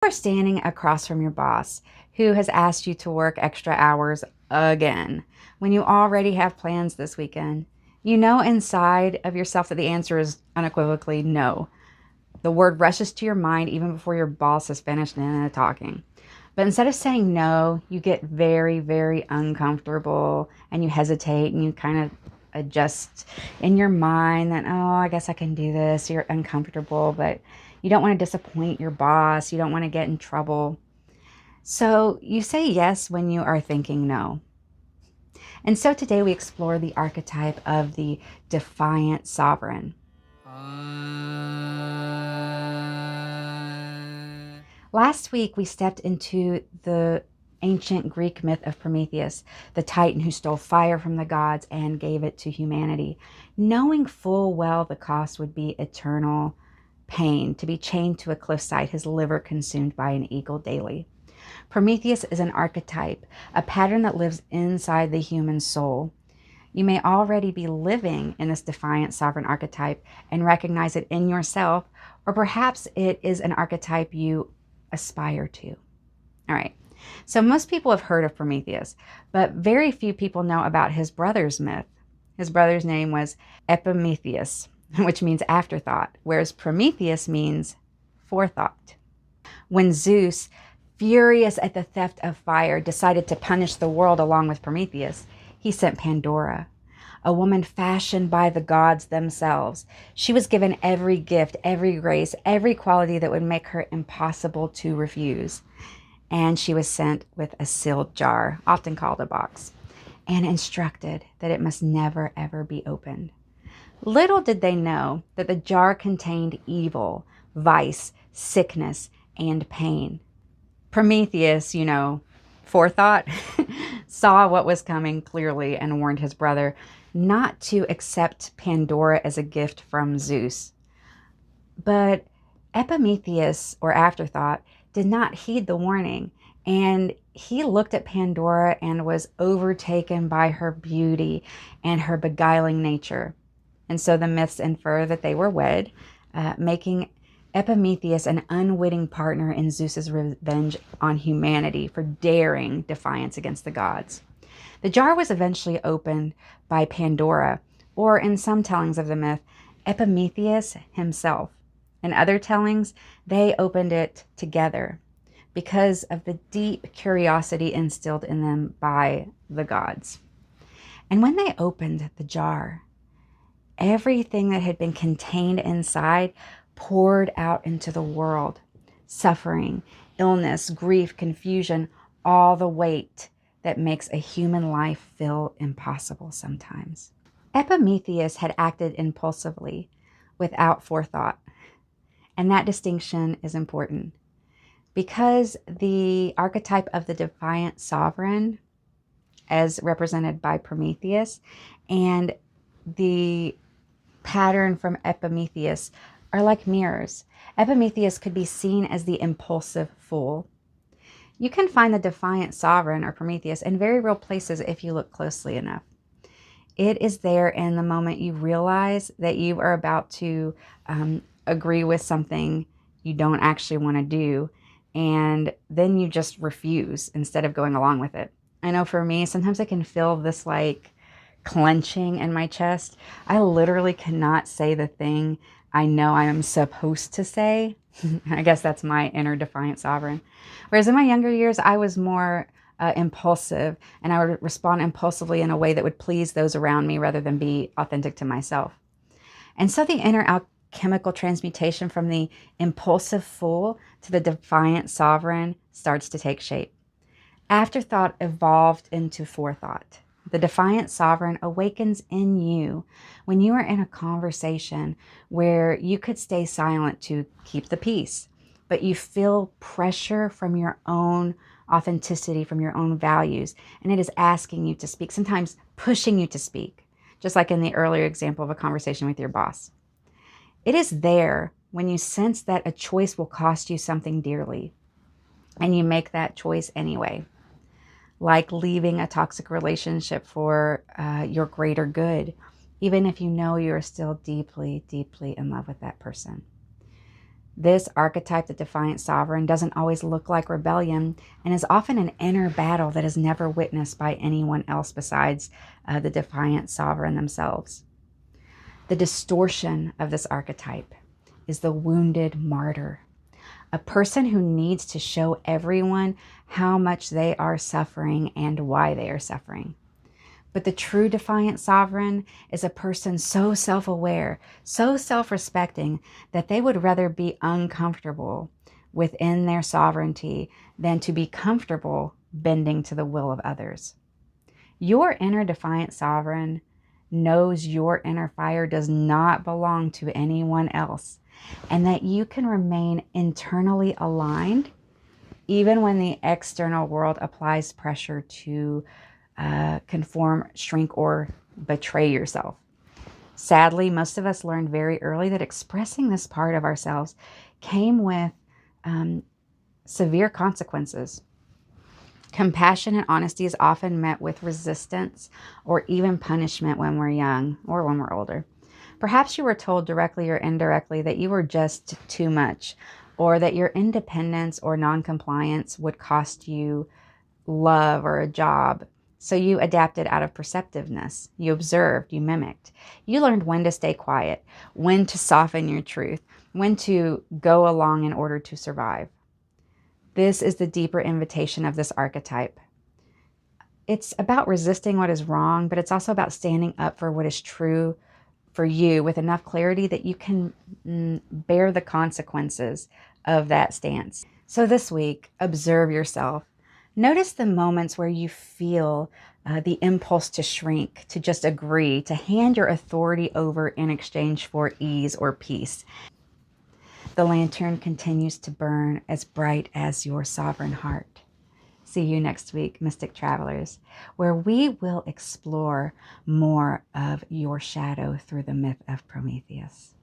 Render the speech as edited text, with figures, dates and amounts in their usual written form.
Are standing across from your boss who has asked you to work extra hours again when you already have plans this weekend. You know inside of yourself that the answer is unequivocally no. The word rushes to your mind even before your boss has finished talking. But instead of saying no, you get very, very uncomfortable and you hesitate and you kind of adjust in your mind that, oh, I guess I can do this. You're uncomfortable, but you don't want to disappoint your boss. You don't want to get in trouble. So you say yes when you are thinking no. And so today we explore the archetype of the Defiant Sovereign. Last week we stepped into the ancient Greek myth of Prometheus, the titan who stole fire from the gods and gave it to humanity, knowing full well the cost would be eternal pain, to be chained to a cliffside, his liver consumed by an eagle daily. Prometheus is an archetype, a pattern that lives inside the human soul. You may already be living in this defiant sovereign archetype and recognize it in yourself, or perhaps it is an archetype you aspire to. All right. So most people have heard of Prometheus, but very few people know about his brother's myth. His brother's name was Epimetheus, which means afterthought, whereas Prometheus means forethought. When Zeus, furious at the theft of fire, decided to punish the world along with Prometheus, he sent Pandora, a woman fashioned by the gods themselves. She was given every gift, every grace, every quality that would make her impossible to refuse. And she was sent with a sealed jar, often called a box, and instructed that it must never, ever be opened. Little did they know that the jar contained evil, vice, sickness, and pain. Prometheus, forethought, saw what was coming clearly and warned his brother not to accept Pandora as a gift from Zeus. But Epimetheus, or afterthought, did not heed the warning, and he looked at Pandora and was overtaken by her beauty and her beguiling nature. And so the myths infer that they were wed, making Epimetheus an unwitting partner in Zeus's revenge on humanity for daring defiance against the gods. The jar was eventually opened by Pandora, or in some tellings of the myth, Epimetheus himself. In other tellings, they opened it together because of the deep curiosity instilled in them by the gods. And when they opened the jar, everything that had been contained inside poured out into the world. Suffering, illness, grief, confusion, all the weight that makes a human life feel impossible sometimes. Epimetheus had acted impulsively, without forethought. And that distinction is important because the archetype of the defiant sovereign, as represented by Prometheus, and the pattern from Epimetheus are like mirrors. Epimetheus could be seen as the impulsive fool. You can find the defiant sovereign, or Prometheus, in very real places if you look closely enough. It is there in the moment you realize that you are about to agree with something you don't actually want to do, and then you just refuse instead of going along with it. I know for me, sometimes I can feel this like clenching in my chest. I literally cannot say the thing I know I am supposed to say. I guess that's my inner defiant sovereign. Whereas in my younger years, I was more impulsive, and I would respond impulsively in a way that would please those around me rather than be authentic to myself. And so the inner alchemical transmutation from the impulsive fool to the defiant sovereign starts to take shape. Afterthought evolved into forethought. The defiant sovereign awakens in you when you are in a conversation where you could stay silent to keep the peace, but you feel pressure from your own authenticity, from your own values, and it is asking you to speak, sometimes pushing you to speak, just like in the earlier example of a conversation with your boss. It is there when you sense that a choice will cost you something dearly, and you make that choice anyway, like leaving a toxic relationship for your greater good, even if you know you're still deeply, deeply in love with that person. This archetype, the Defiant Sovereign, doesn't always look like rebellion and is often an inner battle that is never witnessed by anyone else besides the Defiant Sovereign themselves. The distortion of this archetype is the wounded martyr, a person who needs to show everyone how much they are suffering and why they are suffering. But the true Defiant Sovereign is a person so self-aware, so self-respecting, that they would rather be uncomfortable within their sovereignty than to be comfortable bending to the will of others. Your inner Defiant Sovereign knows your inner fire does not belong to anyone else, and that you can remain internally aligned even when the external world applies pressure to conform, shrink, or betray yourself. Sadly, most of us learned very early that expressing this part of ourselves came with severe consequences. Compassion and honesty is often met with resistance or even punishment when we're young or when we're older. Perhaps you were told directly or indirectly that you were just too much, or that your independence or non-compliance would cost you love or a job. So you adapted out of perceptiveness. You observed, you mimicked. You learned when to stay quiet, when to soften your truth, when to go along in order to survive. This is the deeper invitation of this archetype. It's about resisting what is wrong, but it's also about standing up for what is true for you with enough clarity that you can bear the consequences of that stance. So this week, observe yourself. Notice the moments where you feel the impulse to shrink, to just agree, to hand your authority over in exchange for ease or peace. The lantern continues to burn as bright as your sovereign heart. See you next week, Mystic Travelers, where we will explore more of your shadow through the myth of Prometheus.